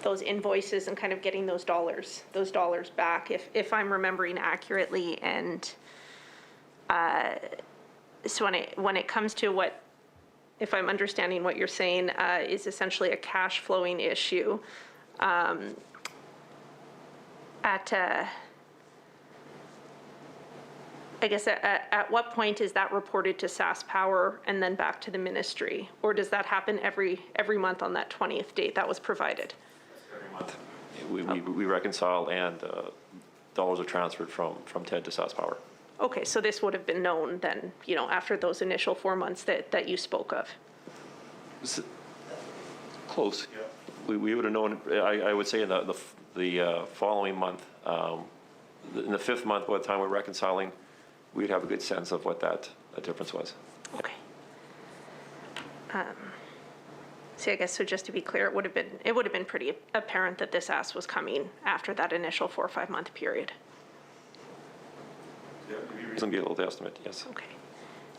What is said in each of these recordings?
those invoices and kind of getting those dollars back, if I'm remembering accurately. And so when it comes to what, if I'm understanding what you're saying, is essentially a cash flowing issue, I guess at what point is that reported to SAS Power and then back to the ministry? Or does that happen every month on that 20th date that was provided? Every month. We reconcile, and dollars are transferred from TED to SAS Power. Okay, so this would have been known then, you know, after those initial 4 months that you spoke of. Close. Yeah. We would have known, I would say, in the following month. In the 5th month, by the time we're reconciling, we'd have a good sense of what that difference was. Okay. So I guess, so just to be clear, it would have been pretty apparent that this ask was coming after that initial 4 or 5 month period. Yeah, we reasonably able to estimate, yes. Okay,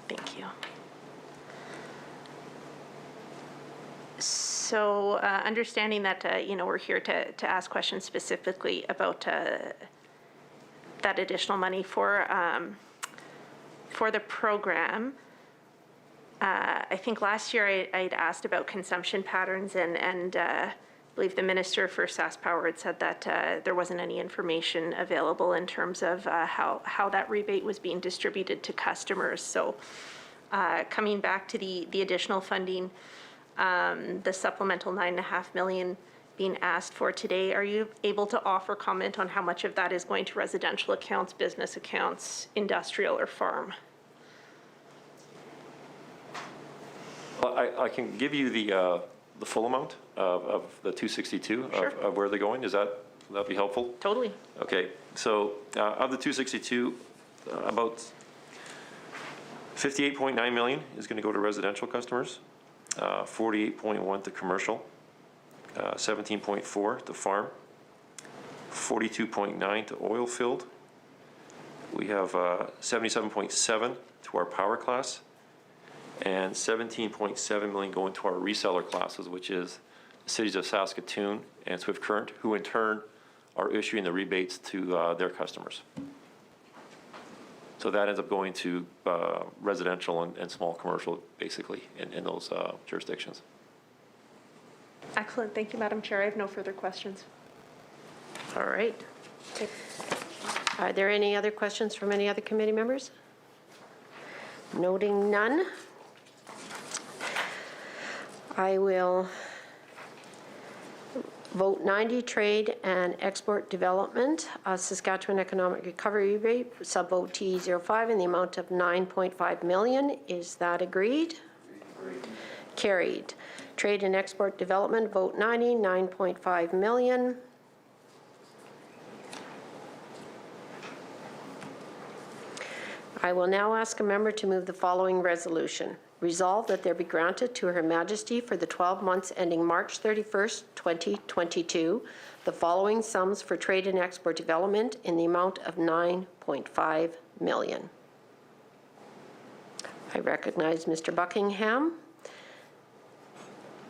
thank you. So understanding that you know, we're here to ask questions specifically about that additional money for the program. I think last year I'd asked about consumption patterns, and I believe the Minister for SAS Power had said that there wasn't any information available in terms of how that rebate was being distributed to customers. So coming back to the additional funding, the supplemental $9.5 million being asked for today, are you able to offer comment on how much of that is going to residential accounts, business accounts, industrial, or farm? Well, I can give you the full amount of the 262 Sure. of where they're going. Would that be helpful? Totally. Okay, so of the 262, about 58.9 million is going to go to residential customers, 48.1 to commercial, 17.4 to farm, 42.9 to oil field. We have 77.7 to our power class, and 17.7 million going to our reseller classes, which is the cities of Saskatoon and Swift Current, who in turn are issuing the rebates to their customers. So that ends up going to residential and small commercial, basically, in those jurisdictions. Excellent. Thank you, Madam Chair. I have no further questions. All right. Okay. Are there any other questions from any other committee members? Noting none, I will vote 90, trade and export development, Saskatchewan Economic Recovery Rebate, sub-vote T05 in the amount of 9.5 million. Is that agreed? Agreed. Carried. Trade and export development, vote 90, 9.5 million. I will now ask a member to move the following resolution. Resolve that there be granted to Her Majesty for the 12 months ending March 31st, 2022, the following sums for trade and export development in the amount of 9.5 million. I recognize Mr. Buckingham.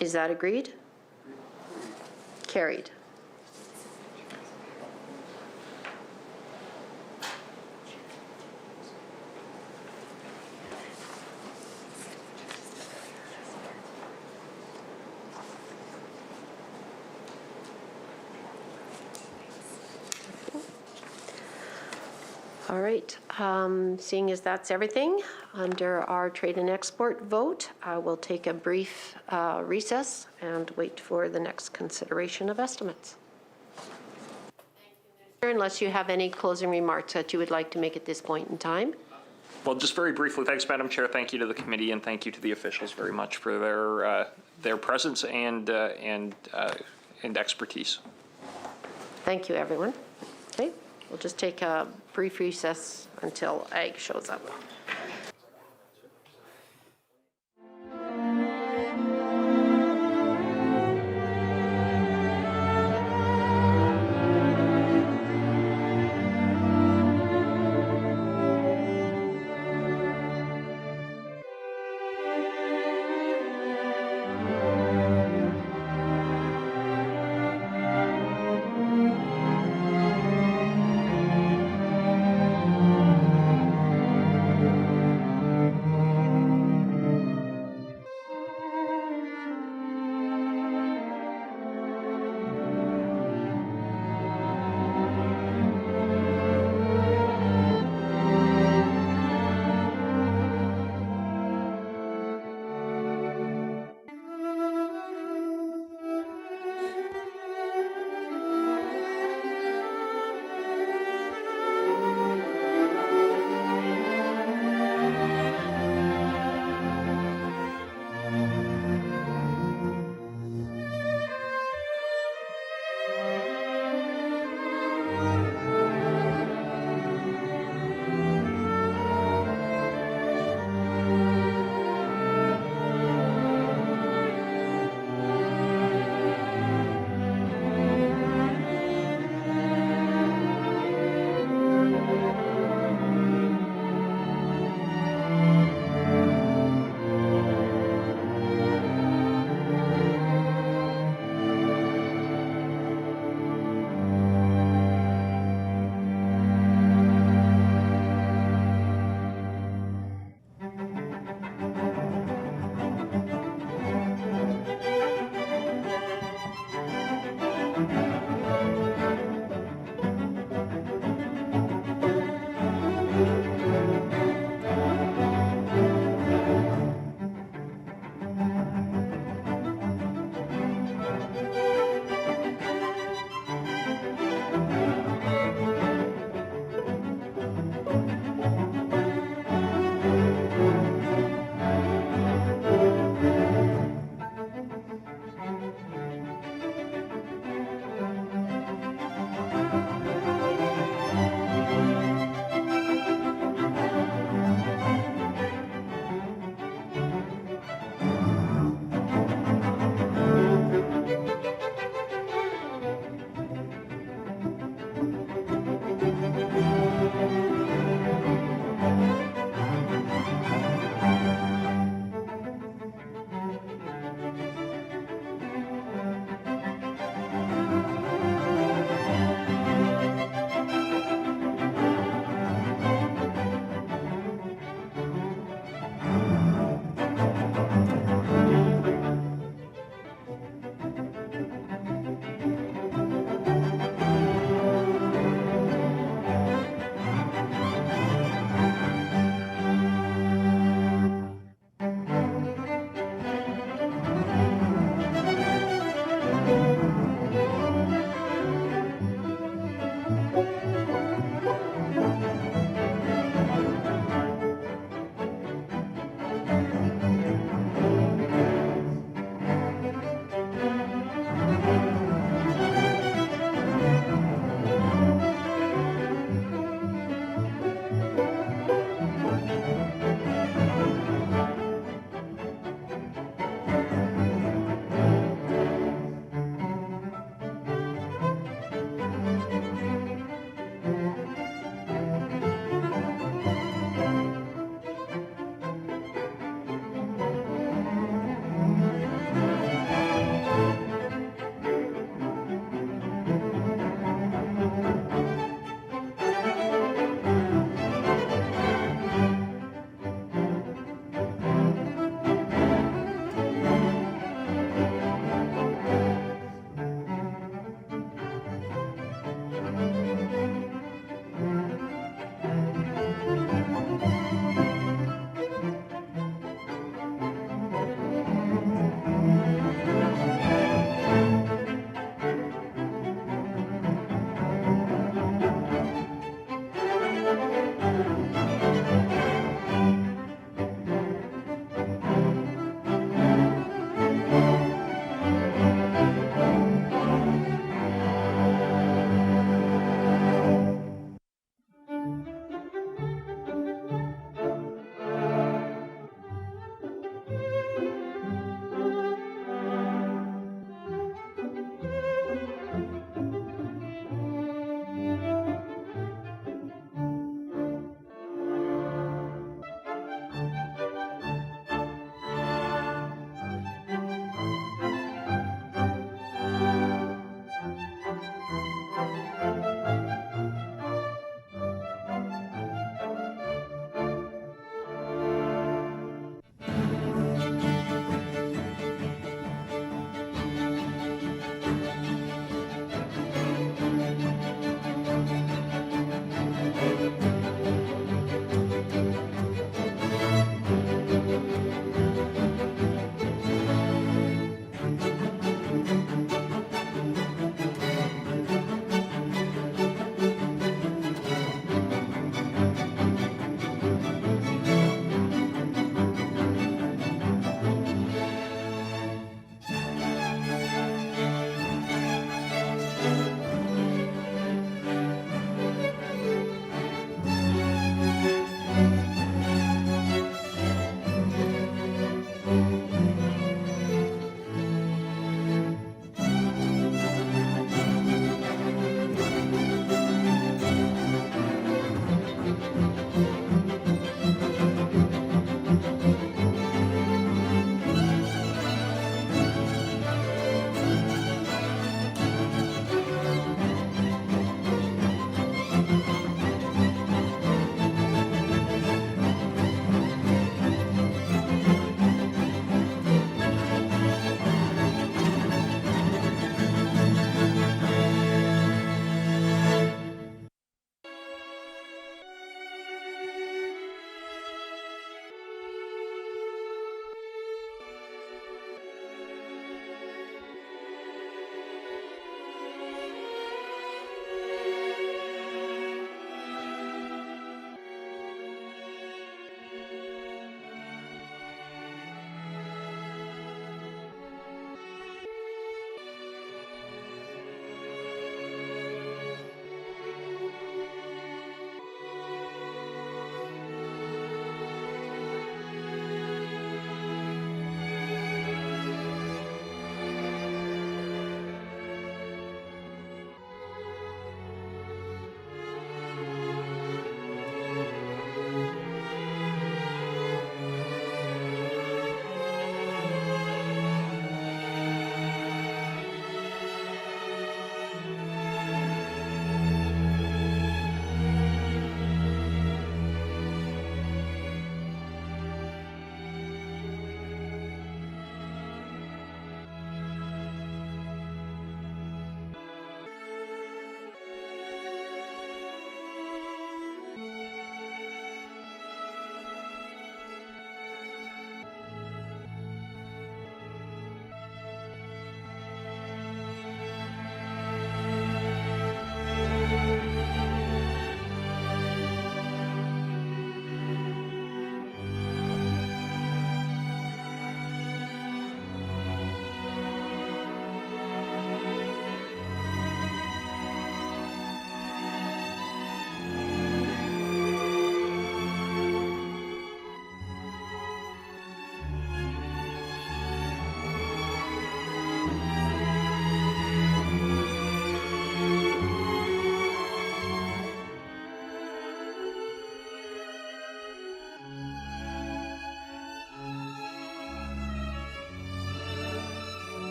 Is that agreed? Carried. All right, seeing as that's everything, under our trade and export vote, I will take a brief recess and wait for the next consideration of estimates. Unless you have any closing remarks that you would like to make at this point in time. Well, just very briefly, thanks, Madam Chair. Thank you to the committee, and thank you to the officials very much for their presence and expertise. Thank you, everyone. Okay, we'll just take a brief recess until Ag shows up.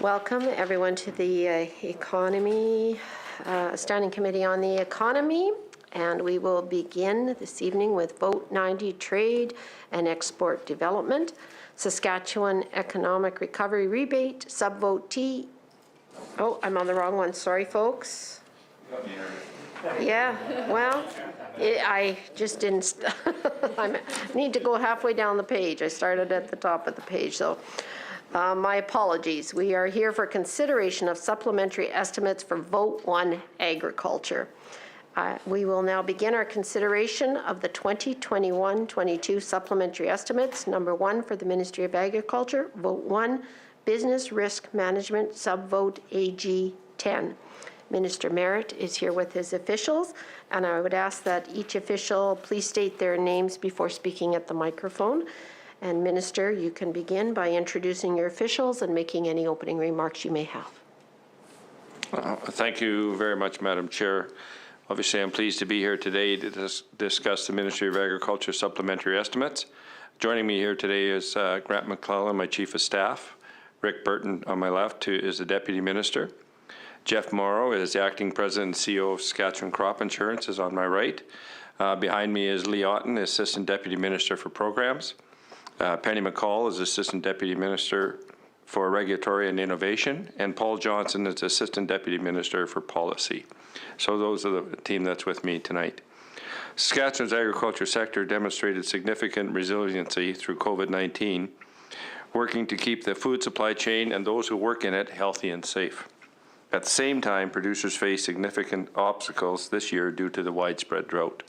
Welcome, everyone, to the Standing Committee on the Economy. And we will begin this evening with Vote 90, Trade and Export Development, Saskatchewan Economic Recovery Rebate, Subvote T. Oh, I'm on the wrong one. Sorry, folks. Yeah, well, I just didn't, I need to go halfway down the page. I started at the top of the page, so my apologies. We are here for consideration of supplementary estimates for Vote 1 Agriculture. We will now begin our consideration of the 2021-22 supplementary estimates. Number 1 for the Ministry of Agriculture, Vote 1, Business Risk Management, Subvote AG 10. Minister Merritt is here with his officials, and I would ask that each official please state their names before speaking at the microphone. And Minister, you can begin by introducing your officials and making any opening remarks you may have. Thank you very much, Madam Chair. Obviously, I'm pleased to be here today to discuss the Ministry of Agriculture supplementary estimates. Joining me here today is Grant McClellan, my Chief of Staff. Rick Burton on my left, who is the Deputy Minister. Jeff Morrow is the Acting President and CEO of Saskatchewan Crop Insurance, is on my right. Behind me is Lee Otten, Assistant Deputy Minister for Programs. Penny McCall is Assistant Deputy Minister for Regulatory and Innovation, and Paul Johnson is Assistant Deputy Minister for Policy. So those are the team that's with me tonight. Saskatchewan's agriculture sector demonstrated significant resiliency through COVID-19, working to keep the food supply chain and those who work in it healthy and safe. At the same time, producers face significant obstacles this year due to the widespread drought.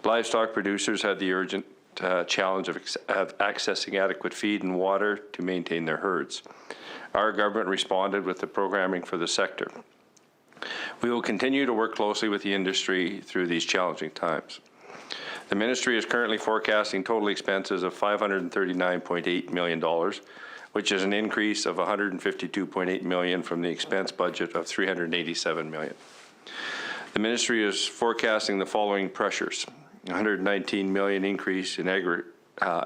Livestock producers had the urgent challenge of accessing adequate feed and water to maintain their herds. Our government responded with the programming for the sector. We will continue to work closely with the industry through these challenging times. The ministry is currently forecasting total expenses of $539.8 million, which is an increase of $152.8 million from the expense budget of $387 million. The ministry is forecasting the following pressures: $119 million increase in agri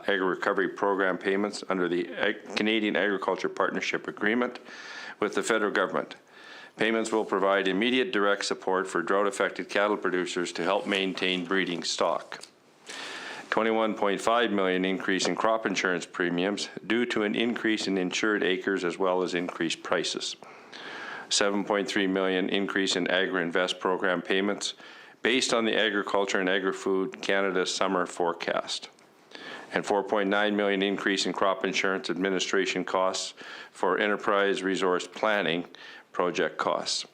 recovery program payments under the Canadian Agriculture Partnership Agreement with the federal government. Payments will provide immediate direct support for drought-affected cattle producers to help maintain breeding stock. $21.5 million increase in crop insurance premiums due to an increase in insured acres as well as increased prices. $7.3 million increase in Agri-Invest program payments based on the Agriculture and Agri-Food Canada summer forecast. And $4.9 million increase in crop insurance administration costs for enterprise resource planning project costs.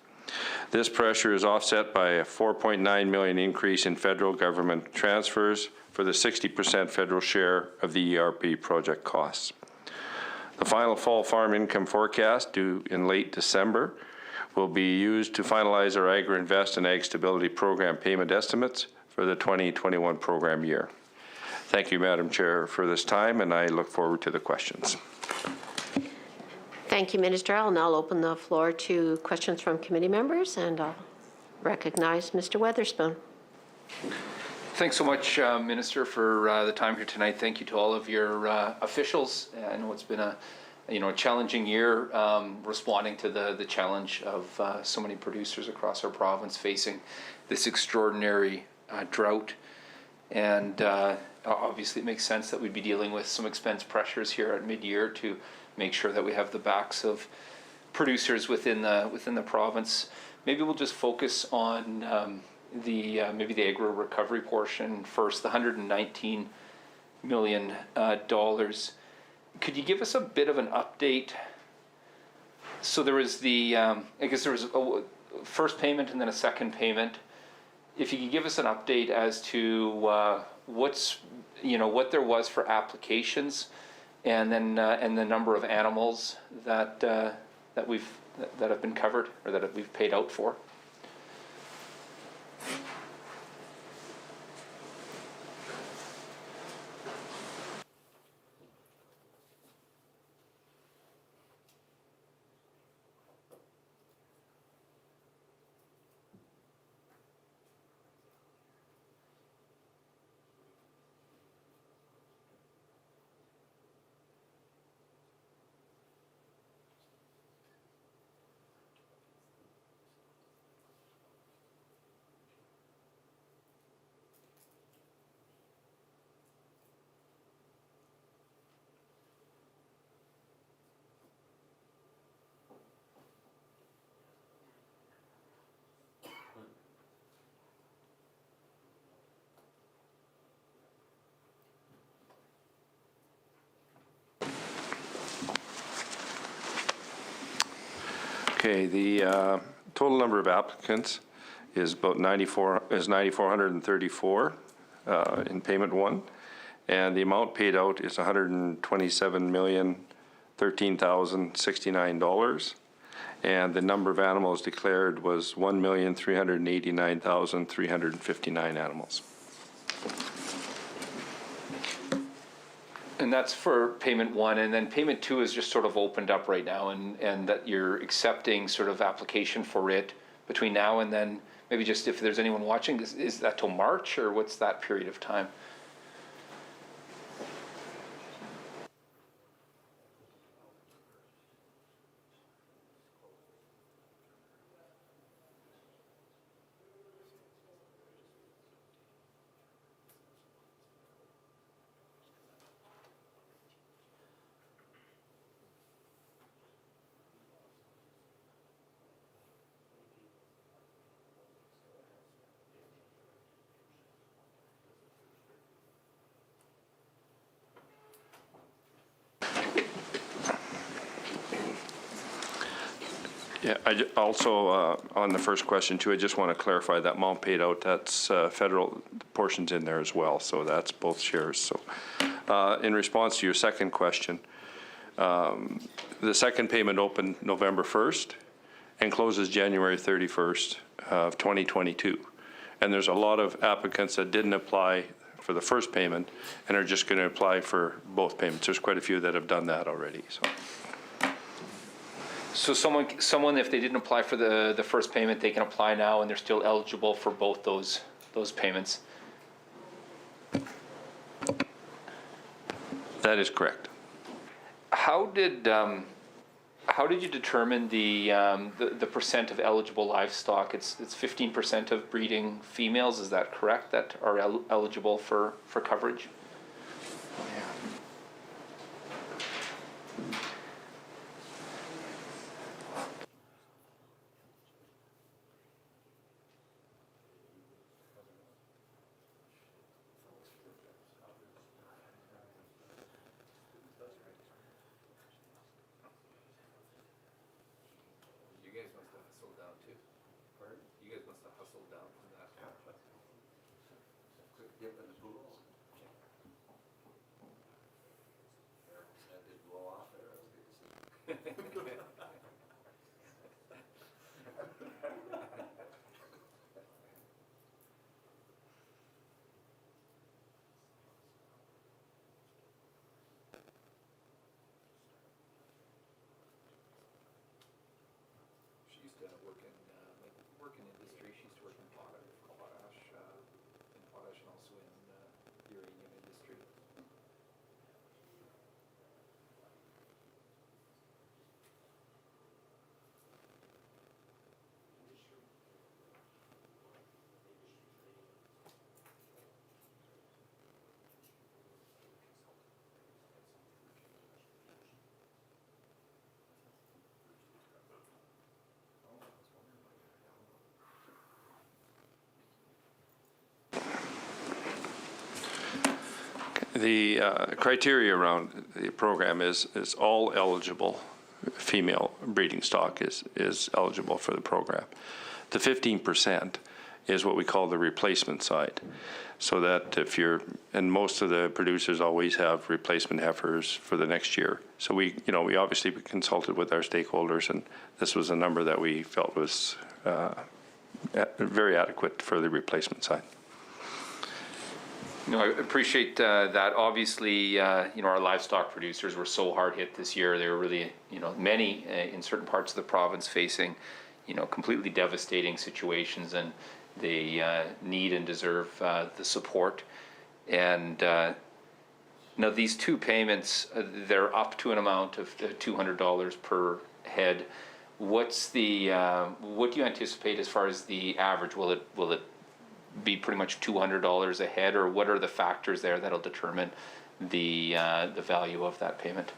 This pressure is offset by a $4.9 million increase in federal government transfers for the 60% federal share of the ERP project costs. The final fall farm income forecast, due in late December, will be used to finalize our Agri-Invest and Ag Stability Program payment estimates for the 2021 program year. Thank you, Madam Chair, for this time, and I look forward to the questions. Thank you, Minister. I'll now open the floor to questions from committee members, and I'll recognize Mr. Weatherspoon. Thanks so much, Minister, for the time here tonight. Thank you to all of your officials. I know it's been a challenging year responding to the challenge of so many producers across our province facing this extraordinary drought. And obviously it makes sense that we'd be dealing with some expense pressures here at mid-year to make sure that we have the backs of producers within the province. Maybe we'll just focus on maybe the agro recovery portion first, the $119 million. Could you give us a bit of an update? So there was I guess there was a first payment and then a second payment. If you could give us an update as to what there was for applications, and then and the number of animals that that have been covered or that we've paid out for. Okay, the total number of applicants is about 9,434 in payment one, and the amount paid out is $127,013,069, and the number of animals declared was 1,389,359 animals. And that's for payment one, and then payment two is just sort of opened up right now, and that you're accepting sort of application for it between now and then. Maybe just if there's anyone watching, is that till March, or what's that period of time? Yeah, also, on the first question too, I just want to clarify that amount paid out, that's federal portions in there as well, so that's both shares. So, in response to your second question, the second payment opened November 1st and closes January 31st of 2022. And there's a lot of applicants that didn't apply for the first payment and are just going to apply for both payments. There's quite a few that have done that already, so. So someone, if they didn't apply for the first payment, they can apply now, and they're still eligible for both those payments? That is correct. How did you determine the percent of eligible livestock? It's 15% of breeding females, is that correct, that are eligible for coverage? The criteria around the program is all eligible female breeding stock is eligible for the program. The 15% is what we call the replacement side. So that if you're, and most of the producers always have replacement heifers for the next year. So we obviously consulted with our stakeholders, and this was a number that we felt was very adequate for the replacement side. No, I appreciate that. Obviously, our livestock producers were so hard hit this year. They were really, many in certain parts of the province facing, completely devastating situations, and they need and deserve the support. And now these two payments, they're up to an amount of $200 per head. What's the what do you anticipate as far as the average? Will it be pretty much $200 a head, or what are the factors there that'll determine the value of that payment?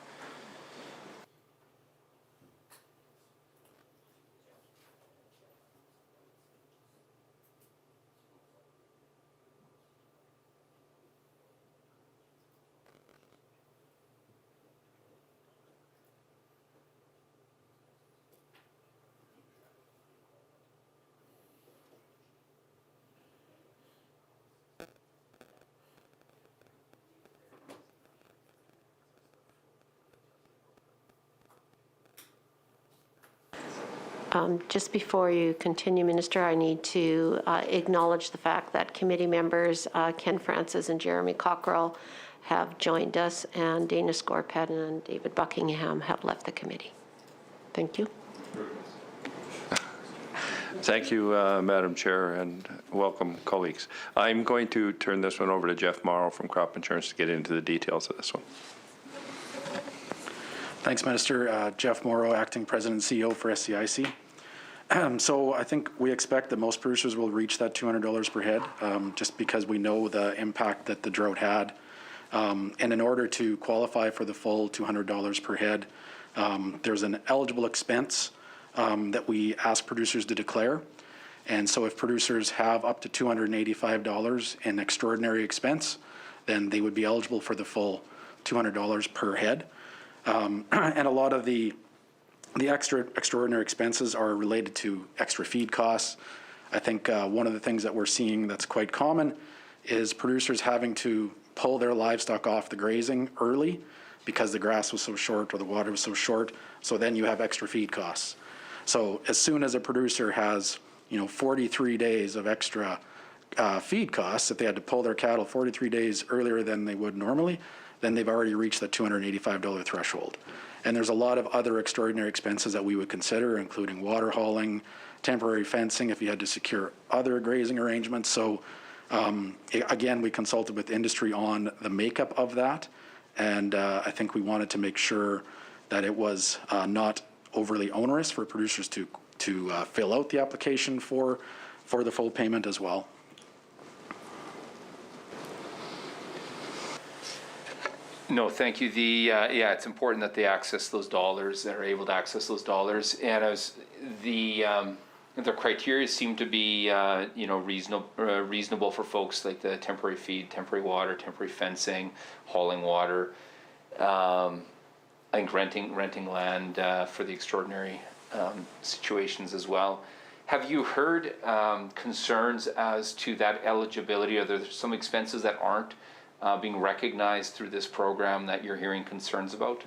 Just before you continue, Minister, I need to acknowledge the fact that committee members Ken Francis and Jeremy Cockrell have joined us, and Dana Scorpet and David Buckingham have left the committee. Thank you. Thank you, Madam Chair, and welcome, colleagues. I'm going to turn this one over to Jeff Morrow from Crop Insurance to get into the details of this one. Thanks, Minister. Jeff Morrow, Acting President and CEO for SCIC. So I think we expect that most producers will reach that $200 per head, just because we know the impact that the drought had. And in order to qualify for the full $200 per head, there's an eligible expense that we ask producers to declare. And so if producers have up to $285 in extraordinary expense, then they would be eligible for the full $200 per head. And a lot of the extraordinary expenses are related to extra feed costs. I think one of the things that we're seeing that's quite common is producers having to pull their livestock off the grazing early because the grass was so short or the water was so short. So then you have extra feed costs. So as soon as a producer has, 43 days of extra feed costs, if they had to pull their cattle 43 days earlier than they would normally, then they've already reached the $285 threshold. And there's a lot of other extraordinary expenses that we would consider, including water hauling, temporary fencing if you had to secure other grazing arrangements. So again, we consulted with industry on the makeup of that. And I think we wanted to make sure that it was not overly onerous for producers to fill out the application for the full payment as well. No, thank you. Yeah, it's important that they access those dollars, they're able to access those dollars. And as the criteria seem to be, reasonable for folks like the temporary feed, temporary water, temporary fencing, hauling water, and renting land for the extraordinary situations as well. Have you heard concerns as to that eligibility? Are there some expenses that aren't being recognized through this program that you're hearing concerns about?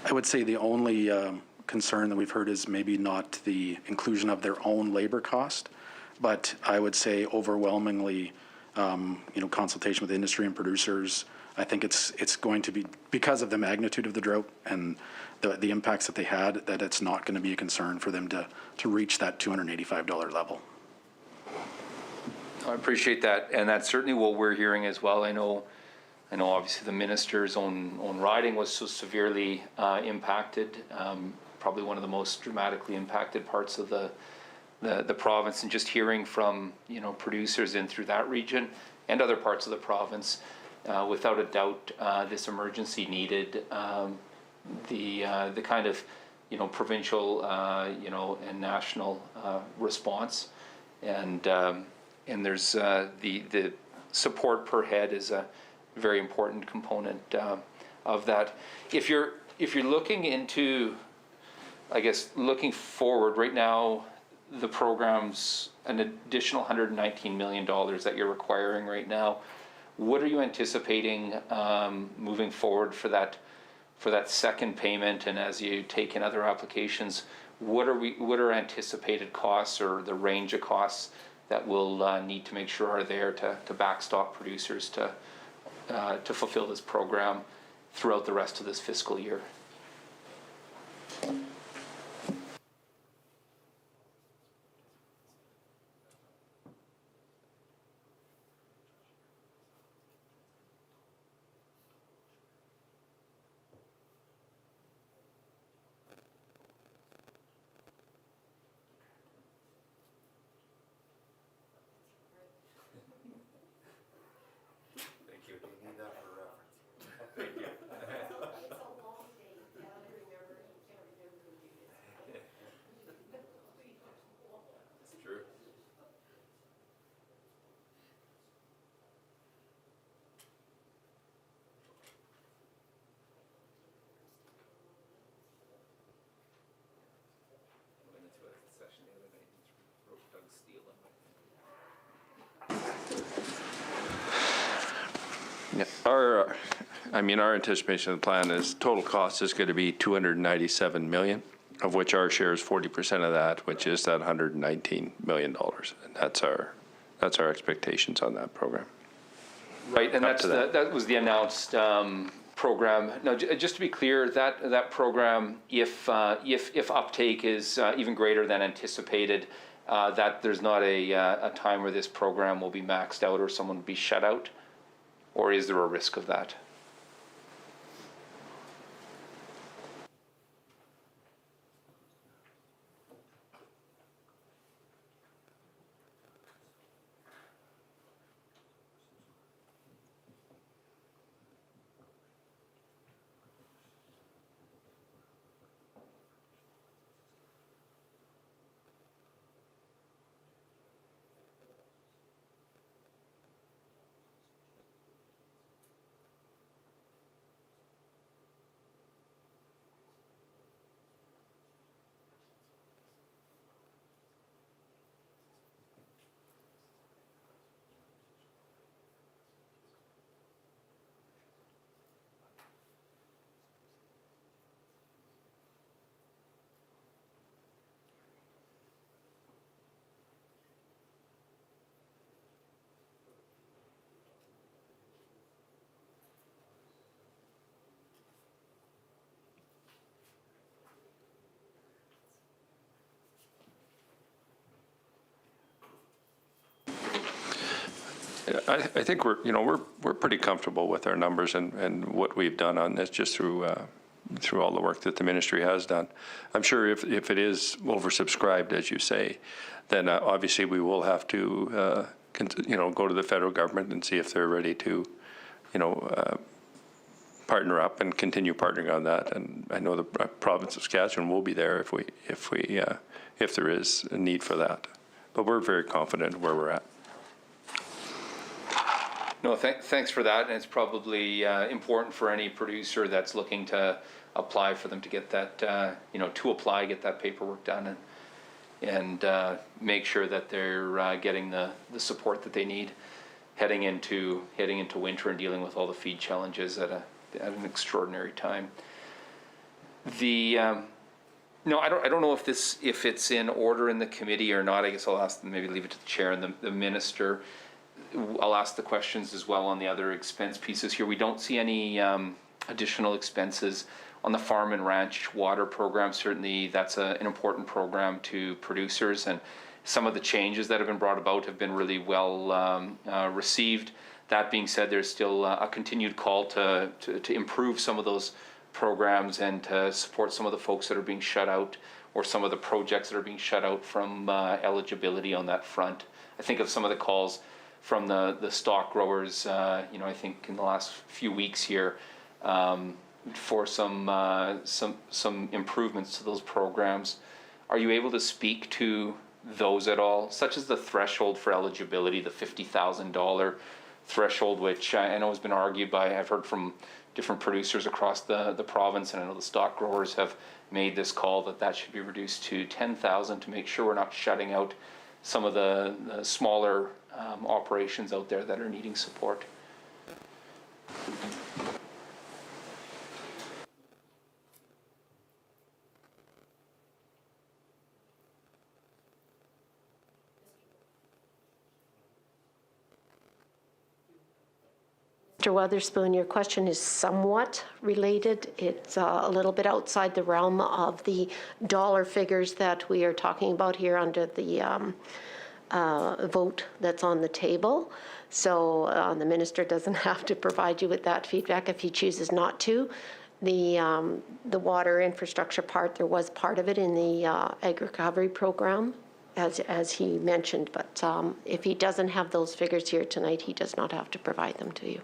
I would say the only concern that we've heard is maybe not the inclusion of their own labor cost, but I would say overwhelmingly, consultation with industry and producers. I think it's going to be, because of the magnitude of the drought and the impacts that they had, that it's not going to be a concern for them to reach that $285 level. I appreciate that, and that's certainly what we're hearing as well. I know obviously the minister's own riding was so severely impacted, probably one of the most dramatically impacted parts of the province, and just hearing from producers in through that region and other parts of the province, without a doubt this emergency needed the kind of provincial and national response, and there's the support per head is a very important component of that. If you're looking into, I guess, looking forward right now, the program's an additional $119 million that you're requiring right now. What are you anticipating moving forward for that second payment, and as you take in other applications, what are anticipated costs or the range of costs that we'll need to make sure are there to backstop producers to fulfill this program throughout the rest of this fiscal year? Yeah, our anticipation of the plan is total cost is going to be 297 million, of which our share is 40% of that, which is that $119 million. And that's our expectations on that program. Right, and Up to that. that was the announced program. Now, just to be clear, that program, if uptake is even greater than anticipated, that there's not a time where this program will be maxed out or someone will be shut out? Or is there a risk of that? I think we're pretty comfortable with our numbers and what we've done on this, just through all the work that the ministry has done. I'm sure if it is oversubscribed, as you say, then obviously we will have to go to the federal government and see if they're ready to partner up and continue partnering on that. And I know the province of Saskatchewan will be there if there is a need for that. But we're very confident where we're at. No, thanks for that. And it's probably important for any producer that's looking to apply for them to get that, get that paperwork done and make sure that they're getting the support that they need heading into winter and dealing with all the feed challenges at an extraordinary time. No, I don't know if it's in order in the committee or not. I guess I'll ask them, maybe leave it to the chair and the minister. I'll ask the questions as well on the other expense pieces here. We don't see any additional expenses on the farm and ranch water program. Certainly that's an important program to producers, and some of the changes that have been brought about have been really well received. That being said, there's still a continued call to improve some of those programs and to support some of the folks that are being shut out, or some of the projects that are being shut out from eligibility on that front. I think of some of the calls from the stock growers, I think in the last few weeks here, for some improvements to those programs. Are you able to speak to those at all, such as the threshold for eligibility, the $50,000 threshold, which I know has been argued by, I've heard from different producers across the province, and I know the stock growers have made this call that should be reduced to $10,000 to make sure we're not shutting out some of the smaller operations out there that are needing support. Mr. Weatherspoon, your question is somewhat related. It's a little bit outside the realm of the dollar figures that we are talking about here under the vote that's on the table. So the minister doesn't have to provide you with that feedback if he chooses not to. The water infrastructure part, there was part of it in the ag recovery program, as he mentioned, but if he doesn't have those figures here tonight, he does not have to provide them to you.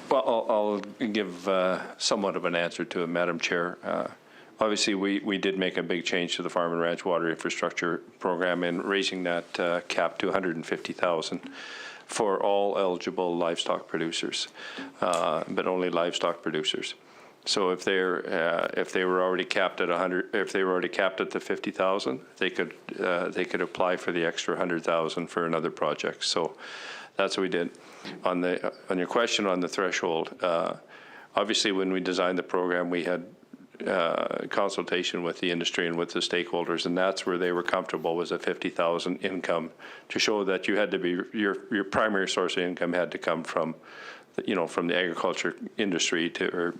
Well, I'll give somewhat of an answer to it, Madam Chair. Obviously, we did make a big change to the Farm and Ranch Water Infrastructure Program in raising that cap to $150,000 for all eligible livestock producers, but only livestock producers. So if they were already capped at if they were already capped at the 50,000, they could apply for the extra 100,000 for another project. So that's what we did. On your question on the threshold, obviously when we designed the program, we had consultation with the industry and with the stakeholders, and that's where they were comfortable was a 50,000 income to show that you had to be your primary source of income had to come from, from the agriculture industry or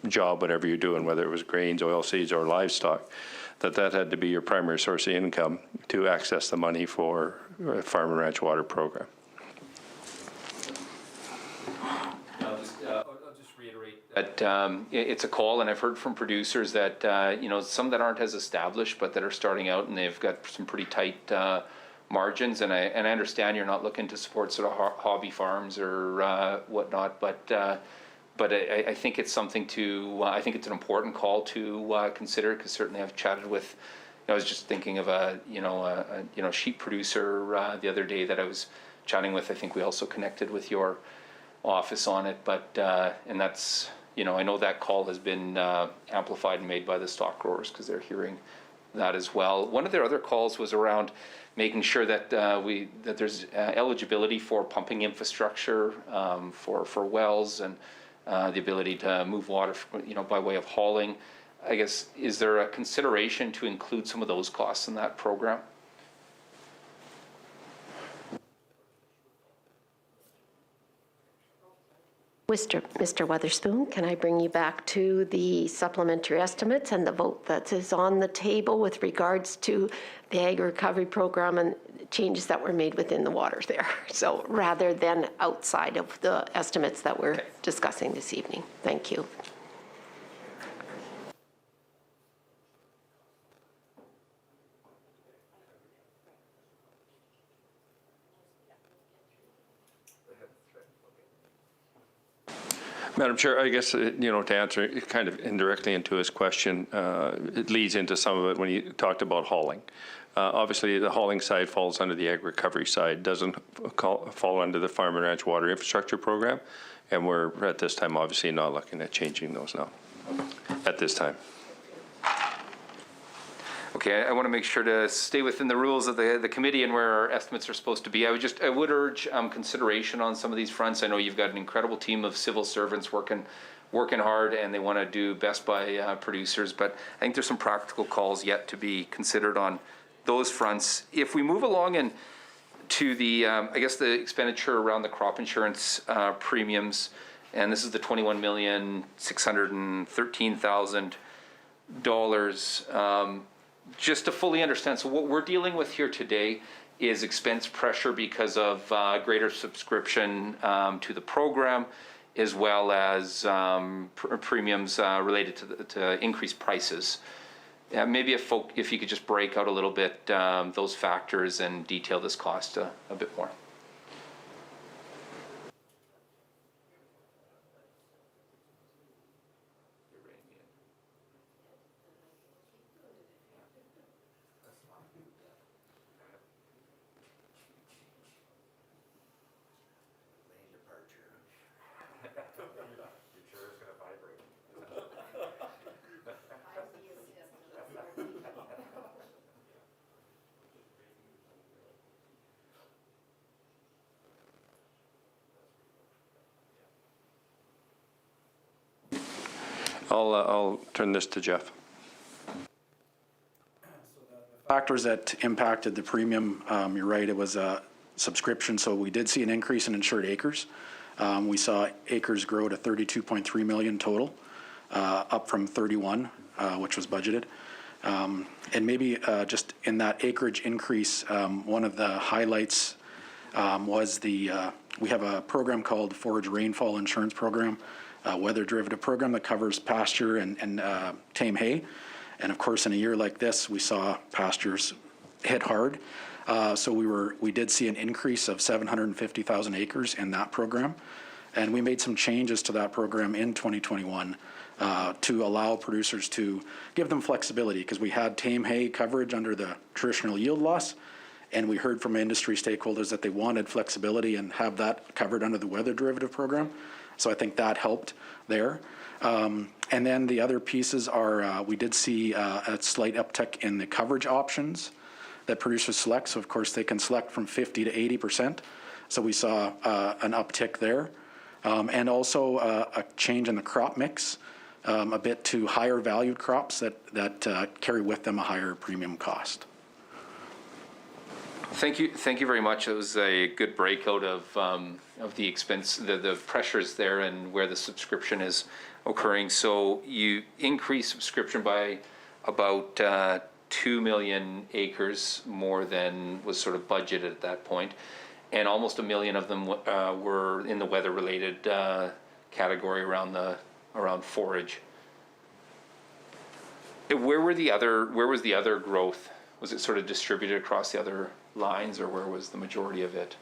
job, whatever you're doing, whether it was grains, oilseeds, or livestock, that had to be your primary source of income to access the money for a Farm and Ranch Water Program. I'll just reiterate that it's a call, and I've heard from producers that, some that aren't as established, but that are starting out and they've got some pretty tight margins. And I understand you're not looking to support sort of hobby farms or whatnot, but I think it's something I think it's an important call to consider, because certainly I've chatted with, I was just thinking of a sheep producer the other day that I was chatting with. I think we also connected with your office on it, but and that's, I know that call has been amplified and made by the stock growers because they're hearing that as well. One of their other calls was around making sure that that there's eligibility for pumping infrastructure for wells, and the ability to move water, by way of hauling. I guess, is there a consideration to include some of those costs in that program? Mr. Weatherspoon, can I bring you back to the supplementary estimates and the vote that is on the table with regards to the Ag Recovery Program and changes that were made within the water there? So rather than outside of the estimates that we're discussing this evening. Thank you. Madam Chair, I guess, to answer kind of indirectly into his question, it leads into some of it when you talked about hauling. Obviously, the hauling side falls under the ag recovery side, doesn't fall under the Farm and Ranch Water Infrastructure Program, and we're at this time obviously not looking at changing those now, at this time. Okay, I want to make sure to stay within the rules of the committee and where our estimates are supposed to be. I would urge consideration on some of these fronts. I know you've got an incredible team of civil servants working hard, and they want to do best by producers, but I think there's some practical calls yet to be considered on those fronts. If we move along and to the, I guess, the expenditure around the crop insurance premiums, and this is the $21,613,000. Just to fully understand, so what we're dealing with here today is expense pressure because of greater subscription to the program, as well as premiums related to increased prices. Maybe if you could just break out a little bit those factors and detail this cost a bit more. I'll turn this to Jeff. Factors that impacted the premium, you're right, it was a subscription, so we did see an increase in insured acres. We saw acres grow to 32.3 million total, up from 31, which was budgeted. And maybe just in that acreage increase, one of the highlights was we have a program called Forage Rainfall Insurance Program, weather derivative program that covers pasture and tame hay. And of course, in a year like this, we saw pastures hit hard. So we did see an increase of 750,000 acres in that program. And we made some changes to that program in 2021 to allow producers to give them flexibility, because we had tame hay coverage under the traditional yield loss, and we heard from industry stakeholders that they wanted flexibility and have that covered under the weather derivative program. So I think that helped there. And then the other pieces are, we did see a slight uptick in the coverage options that producers select. So of course they can select from 50 to 80%. So we saw an uptick there. And also a change in the crop mix, a bit to higher valued crops that carry with them a higher premium cost. Thank you very much. It was a good breakout of the expense, the pressures there, and where the subscription is occurring. So you increased subscription by about 2 million acres more than was sort of budgeted at that point, and almost 1 million of them were in the weather-related category around forage. Where was the other growth? Was it sort of distributed across the other lines, or where was the majority of it?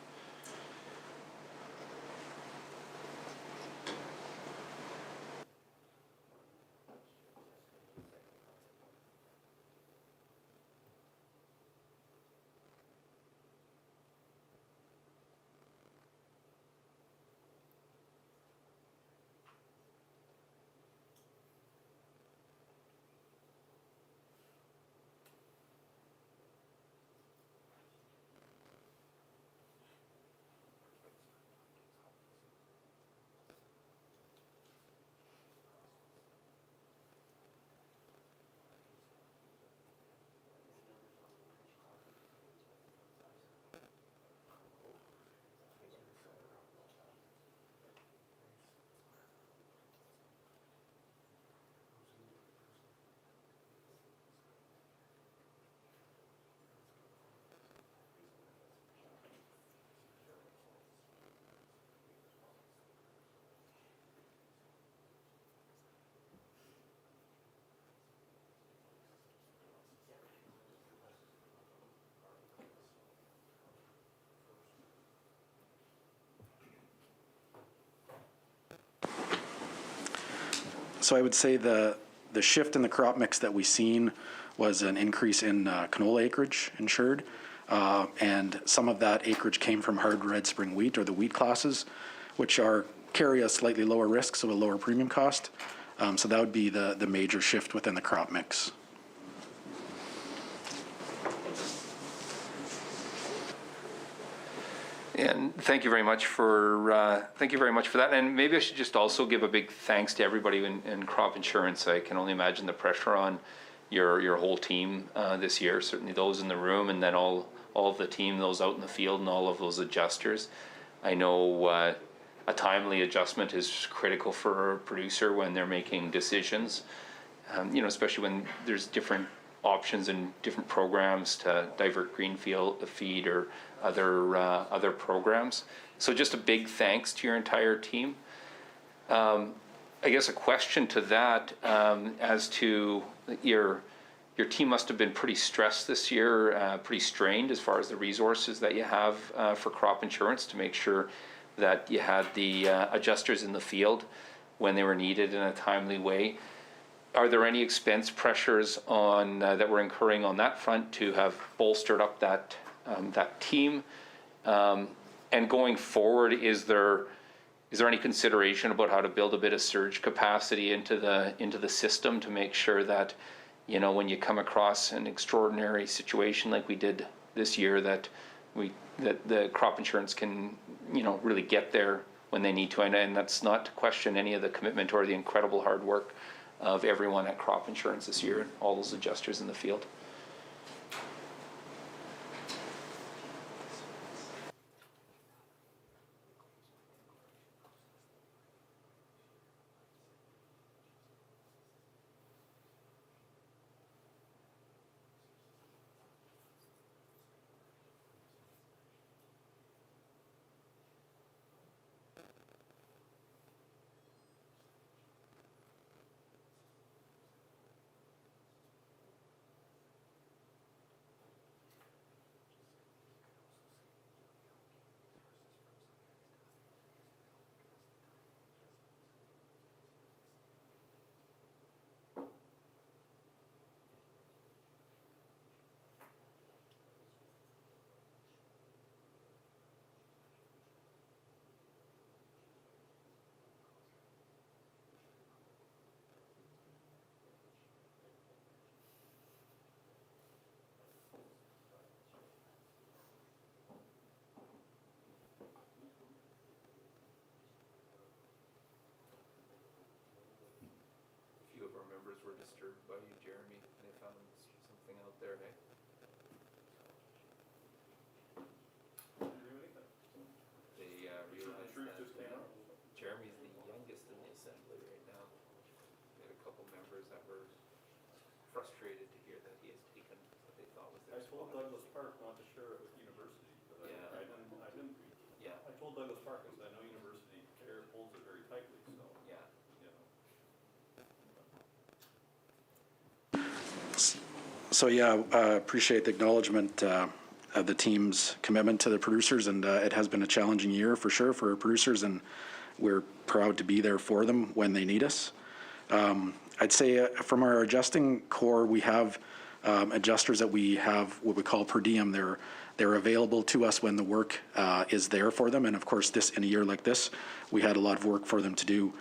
So I would say the shift in the crop mix that we seen was an increase in canola acreage insured, and some of that acreage came from hard red spring wheat, or the wheat classes, which carry a slightly lower risk, so a lower premium cost. So that would be the major shift within the crop mix. And thank you very much for that. And maybe I should just also give a big thanks to everybody in crop insurance. I can only imagine the pressure on your whole team this year. Certainly those in the room, and then all of the team, those out in the field, and all of those adjusters. I know a timely adjustment is critical for a producer when they're making decisions. Especially when there's different options and different programs to divert green feed or other programs. So just a big thanks to your entire team. I guess a question to that, as to your team must have been pretty stressed this year, pretty strained as far as the resources that you have for crop insurance to make sure that you had the adjusters in the field when they were needed in a timely way. Are there any expense pressures on that we're incurring on that front to have bolstered up that team? And going forward, is there any consideration about how to build a bit of surge capacity into the system to make sure that, when you come across an extraordinary situation like we did this year, that the crop insurance can really get there when they need to? And that's not to question any of the commitment or the incredible hard work of everyone at crop insurance this year, and all those adjusters in the field. were disturbed by you, Jeremy. They found something out there, hey? They realized that Jeremy's the youngest in the assembly right now. We had a couple members that were frustrated to hear that he has taken what they thought was their I told spot. Douglas Park not to share it with university, but Yeah. I didn't, Yeah, I told Douglas Park, I said, I know university holds it very tightly, so, yeah. you know. So yeah, appreciate the acknowledgement of the team's commitment to the producers, and it has been a challenging year for sure for our producers, and we're proud to be there for them when they need us. I'd say from our adjusting core, we have adjusters that we have what we call per diem. They're available to us when the work is there for them, and of course, in a year like this, we had a lot of work for them to do.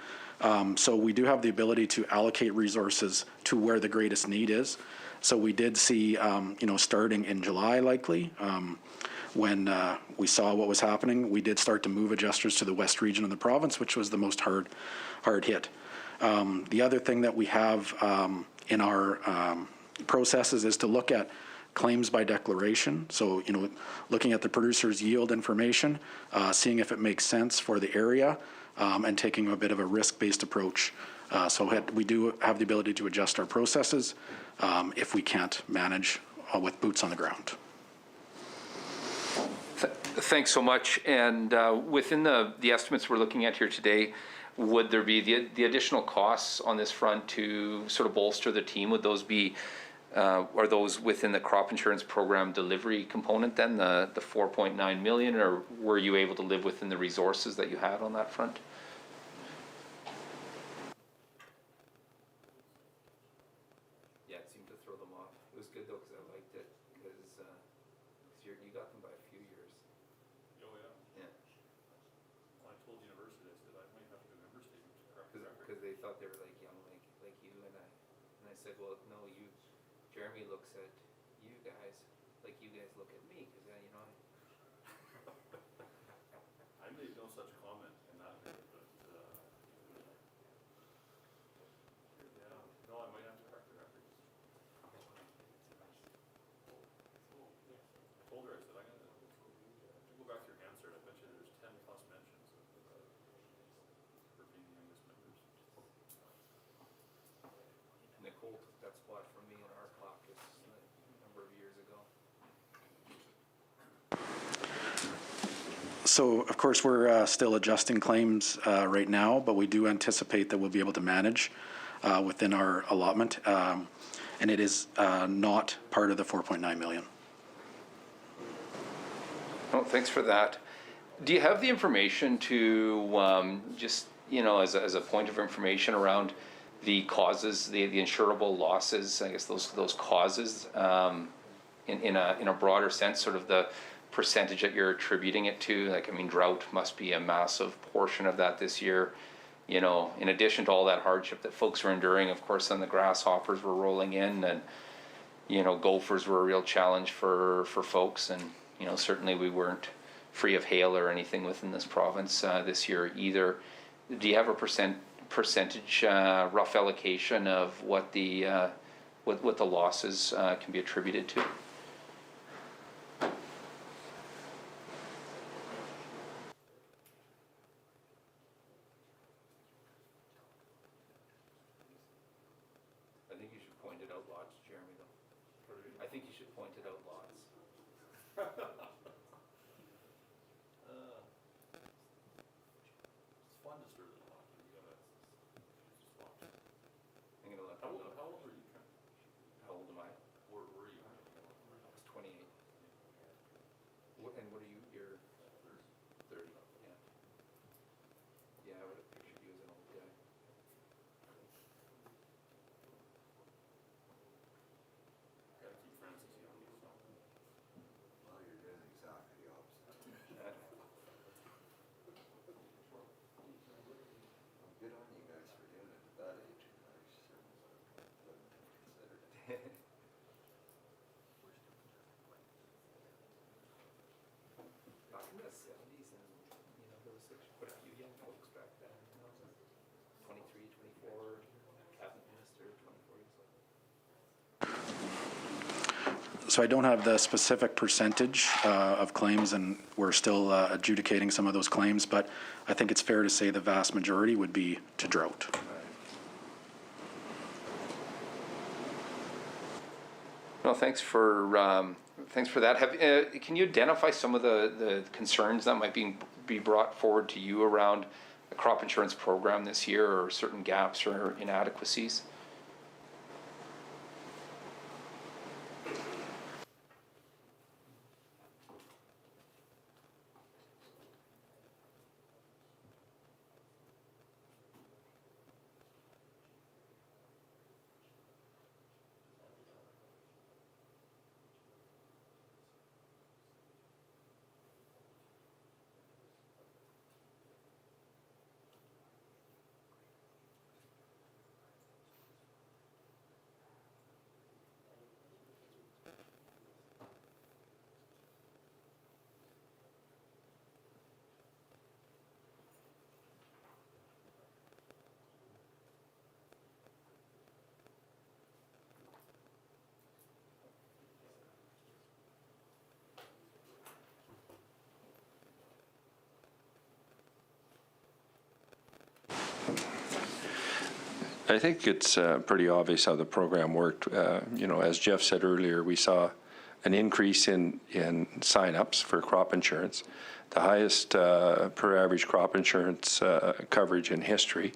So we do have the ability to allocate resources to where the greatest need is. So we did see, starting in July likely, when we saw what was happening, we did start to move adjusters to the west region of the province, which was the most hard hit. The other thing that we have in our processes is to look at claims by declaration. So, looking at the producer's yield information, seeing if it makes sense for the area, and taking a bit of a risk-based approach. So we do have the ability to adjust our processes if we can't manage with boots on the ground. Thanks so much. And within the estimates we're looking at here today, would there be the additional costs on this front to sort of bolster the team? Would those be, are those within the crop insurance program delivery component then, the 4.9 million, or were you able to live within the resources that you had on that front? Yeah, it seemed to throw them off. It was good though, because I liked it, because you got them by a few years. Oh, yeah. Yeah. Well, I told university, I said, I might have to do member statement to correct the record. Because they thought they were like young, like you, and I said, well, no, Jeremy looks at you guys like you guys look at me, because I made no such comment in that, but, yeah, no, I might have to correct the record. I told her, I said, I'm gonna go back to your Hansard, I bet you there's 10 plus mentions for being the youngest members. Nicole took that spot from me in our caucus a number of years ago. So, of course, we're still adjusting claims right now, but we do anticipate that we'll be able to manage within our allotment, and it is not part of the 4.9 million. Oh, thanks for that. Do you have the information to just, as a point of information around the causes, the insurable losses, I guess those causes, in a broader sense, sort of the percentage that you're attributing it to? Like, I mean, drought must be a massive portion of that this year. In addition to all that hardship that folks are enduring, of course, then the grasshoppers were rolling in, and gophers were a real challenge for folks, and certainly we weren't free of hail or anything within this province this year either. Do you have a percentage rough allocation of what the losses can be attributed to? I think you should point it out lots, Jeremy, though. I think you should point it out lots. It's fun to stir the pot, you gotta just watch. I'm gonna let How them old, know. how old were you? How old am I? Were you? I was 28. And what are you? You're 30. Yeah. Yeah, I would have pictured you as an old guy. Gotta keep Francis young, so. Well, you're doing exactly the opposite. Well, good on you guys for doing it at that age. I certainly wouldn't have considered it. Back in the 70s, and there was quite a few young folks back then. 23, 24, cabinet minister, 24 So I don't have the specific percentage of claims, and we're still adjudicating some of those claims, but I think it's fair to say the vast majority would be to drought. No, thanks for that. Can you identify some of the concerns that might be brought forward to you around the crop insurance program this year, or certain gaps or inadequacies? I think it's pretty obvious how the program worked. As Jeff said earlier, we saw an increase in sign-ups for crop insurance, the highest per average crop insurance coverage in history.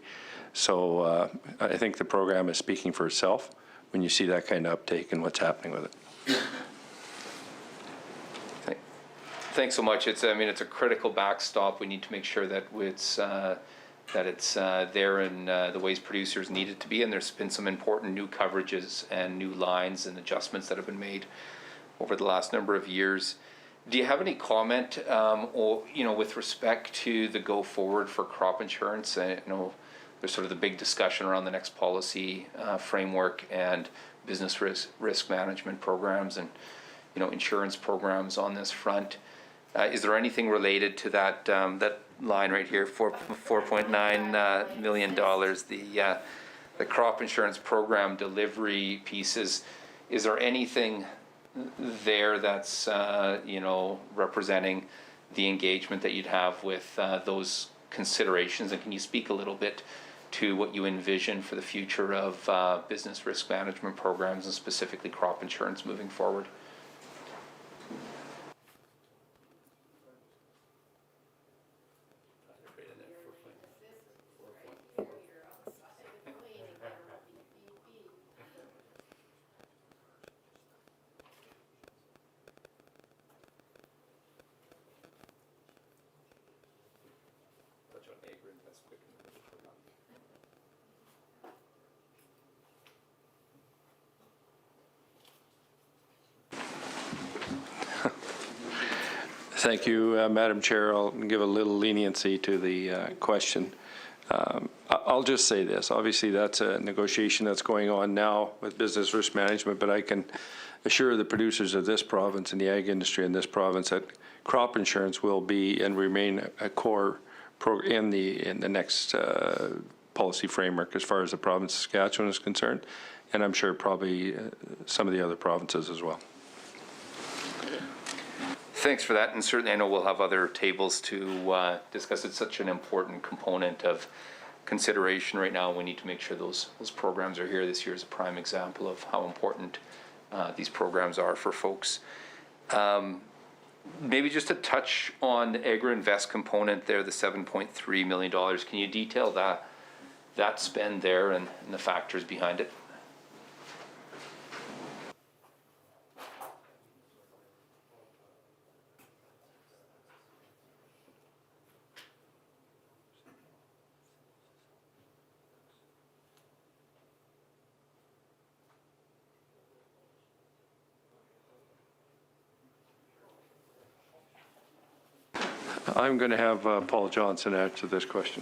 So I think the program is speaking for itself when you see that kind of uptake and what's happening with it. Thanks so much. It's a critical backstop. We need to make sure that it's there in the ways producers need it to be, and there's been some important new coverages and new lines and adjustments that have been made over the last number of years. Do you have any comment, with respect to the go forward for crop insurance? I know there's sort of the big discussion around the next policy framework and business risk management programs and insurance programs on this front. Is there anything related to that line right here, $4.9 million, the crop insurance program delivery pieces? Is there anything there that's representing the engagement that you'd have with those considerations? And can you speak a little bit to what you envision for the future of business risk management programs and specifically crop insurance moving forward? Thank you, Madam Chair. I'll give a little leniency to the question. I'll just say this. Obviously, that's a negotiation that's going on now with business risk management, but I can assure the producers of this province and the ag industry in this province that crop insurance will be and remain a core in the next policy framework as far as the province of Saskatchewan is concerned, and I'm sure probably some of the other provinces as well. Thanks for that, and certainly I know we'll have other tables to discuss. It's such an important component of consideration right now. We need to make sure those programs are here. This year is a prime example of how important these programs are for folks. Maybe just to touch on the Agri-Invest component there, the $7.3 million. Can you detail that spend there and the factors behind it? I'm going to have Paul Johnson answer this question.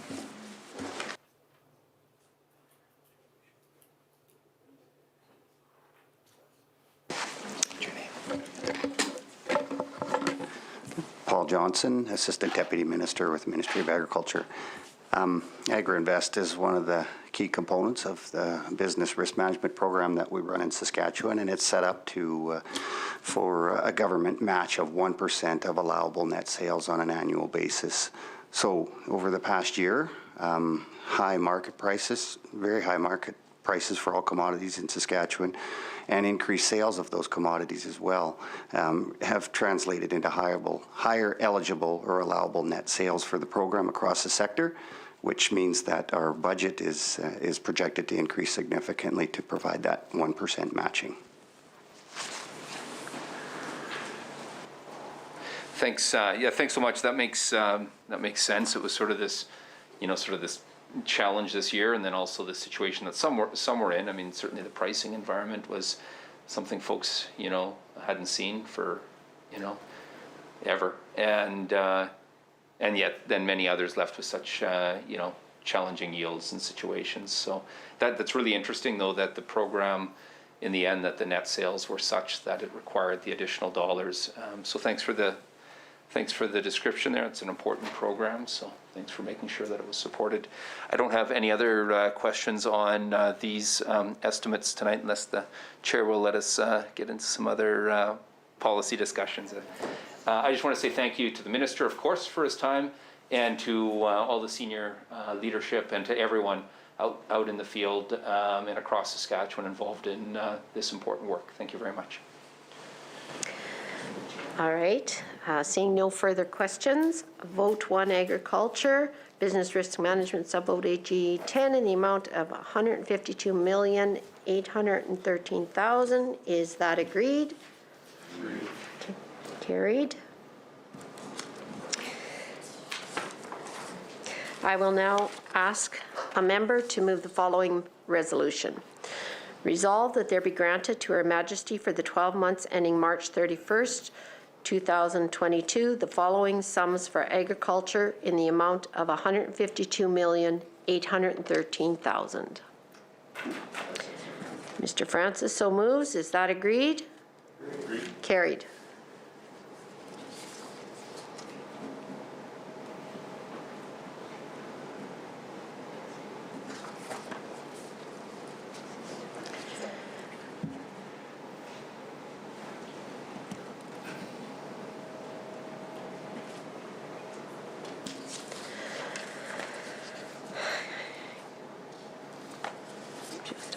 Paul Johnson, Assistant Deputy Minister with the Ministry of Agriculture. AgriInvest is one of the key components of the business risk management program that we run in Saskatchewan, and it's set up to for a government match of 1% of allowable net sales on an annual basis. So over the past year, high market prices, very high market prices for all commodities in Saskatchewan, and increased sales of those commodities as well have translated into higher eligible or allowable net sales for the program across the sector, which means that our budget is projected to increase significantly to provide that 1% matching. Thanks. Yeah, thanks so much. That makes sense. It was sort of this, sort of this challenge this year, and then also the situation that some were in. I mean, certainly the pricing environment was something folks, hadn't seen for, ever, and yet then many others left with such, challenging yields and situations. So that's really interesting, though, that the program, in the end, that the net sales were such that it required the additional dollars. So thanks for the description there. It's an important program, so thanks for making sure that it was supported. I don't have any other questions on these estimates tonight, unless the chair will let us get into some other policy discussions. I just want to say thank you to the minister, of course, for his time, and to all the senior leadership, and to everyone out in the field and across Saskatchewan involved in this important work. Thank you very much. All right. Seeing no further questions, vote 1 agriculture, business risk management subvote AG 10 in the amount of $152,813,000. Is that agreed? Agreed. Carried. I will now ask a member to move the following resolution. Resolve that there be granted to Her Majesty for the 12 months ending March 31st, 2022, the following sums for agriculture in the amount of $152,813,000. Mr. Francis so moves. Is that agreed? Agreed. Carried.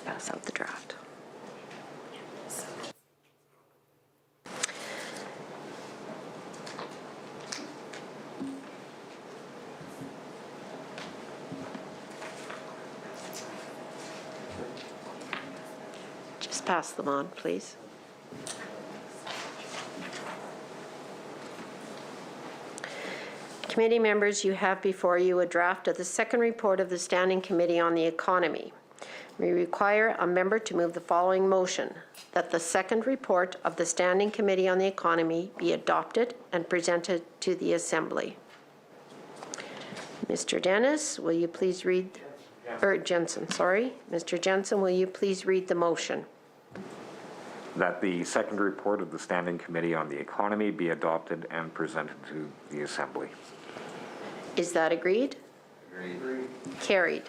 Pass out the draft. Just pass them on, please. Committee members, you have before you a draft of the second report of the Standing Committee on the Economy. We require a member to move the following motion: that the second report of the Standing Committee on the Economy be adopted and presented to the Assembly. Mr. Dennis, will you please read, or Jensen, sorry. Mr. Jensen, will you please read the motion? That the second report of the Standing Committee on the Economy be adopted and presented to the Assembly. Is that agreed? Agreed. Carried.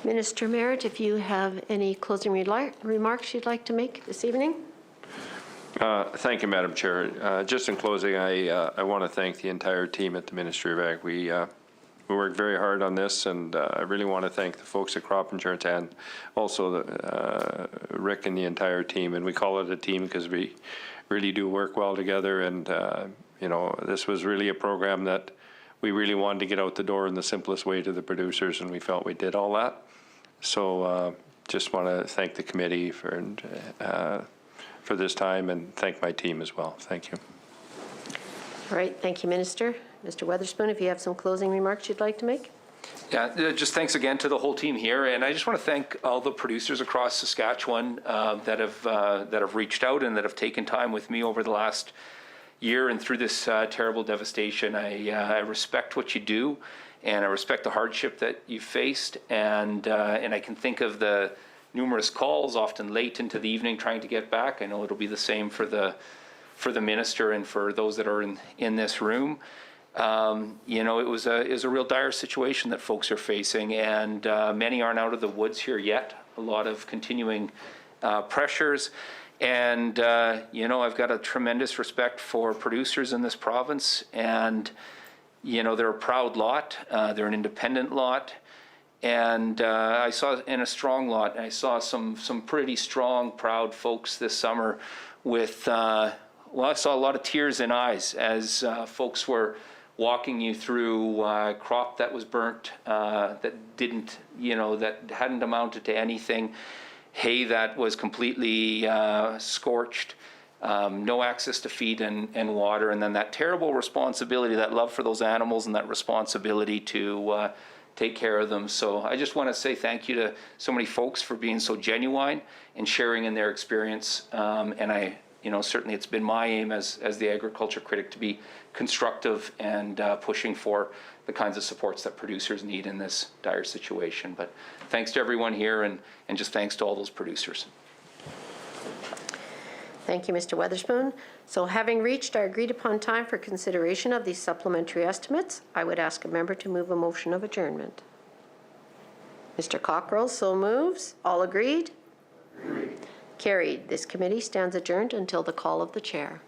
Minister Merritt, if you have any closing remarks you'd like to make this evening? Thank you, Madam Chair. Just in closing, I want to thank the entire team at the Ministry of Ag. We worked very hard on this, and I really want to thank the folks at Crop Insurance and also Rick and the entire team. And we call it a team because we really do work well together. And this was really a program that we really wanted to get out the door in the simplest way to the producers, and we felt we did all that. So just want to thank the committee for this time and thank my team as well. Thank you. All right, thank you, Minister. Mr. Weatherspoon, if you have some closing remarks you'd like to make? Yeah, just thanks again to the whole team here, and I just want to thank all the producers across Saskatchewan that have reached out and that have taken time with me over the last year and through this terrible devastation. I respect what you do, and I respect the hardship that you faced, and I can think of the numerous calls, often late into the evening, trying to get back. I know it'll be the same for the minister and for those that are in this room. You know, it was a real dire situation that folks are facing, and many aren't out of the woods here yet. A lot of continuing pressures, and you know, I've got a tremendous respect for producers in this province, and you know, they're a proud lot. They're an independent lot, and I saw in a strong lot. I saw some pretty strong, proud folks this summer with. Well, I saw a lot of tears in eyes as folks were walking you through crop that was burnt, that didn't, you know, that hadn't amounted to anything, hay that was completely scorched, no access to feed and water, and then that terrible responsibility, that love for those animals and that responsibility to take care of them. So I just want to say thank you to so many folks for being so genuine and sharing in their experience, and you know, certainly it's been my aim as the agriculture critic to be constructive and pushing for the kinds of supports that producers need in this dire situation. But thanks to everyone here, and just thanks to all those producers. Thank you, Mr. Weatherspoon. So having reached our agreed upon time for consideration of these supplementary estimates, I would ask a member to move a motion of adjournment. Mr. Cockrell so moves. All agreed? Agreed. Carried. This committee stands adjourned until the call of the chair.